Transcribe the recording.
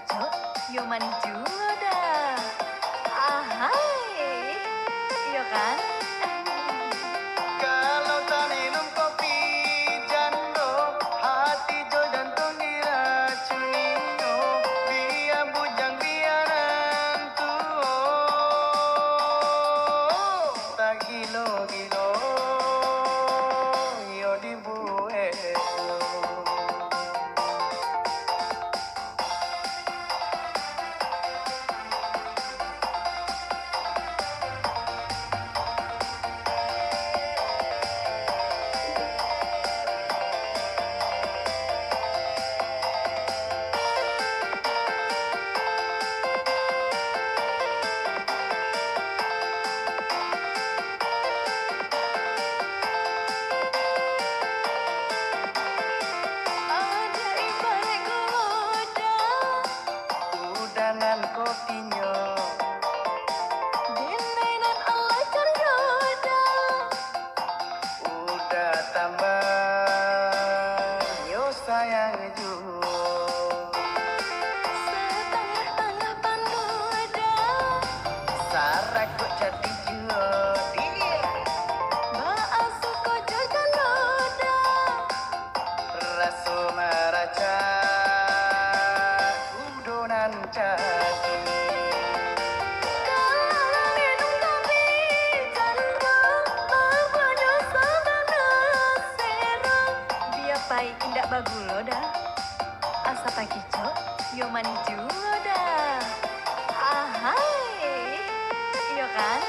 kicok, yo manju dah. Ahai, iya kan? Kalau tak minum kopi jando, hati jo jantung diracuni, oh, biar bujang biaran tuh, tak gilo-gilo, yo dibuat. Udanan kopinya, Dinainan Allah ceryoda. udah tambah, yo sayang juga. Setengah-tengah panduda. Sarak kok jadi jodi, Baasu kojo jaloda. rasu meraca, udonan jadi. Kalau minum kopi janda, apa dosa banget serang. Biar pai indak bagulo dah. Asa tak kicok, yo manju dah. Ahai, iya kan?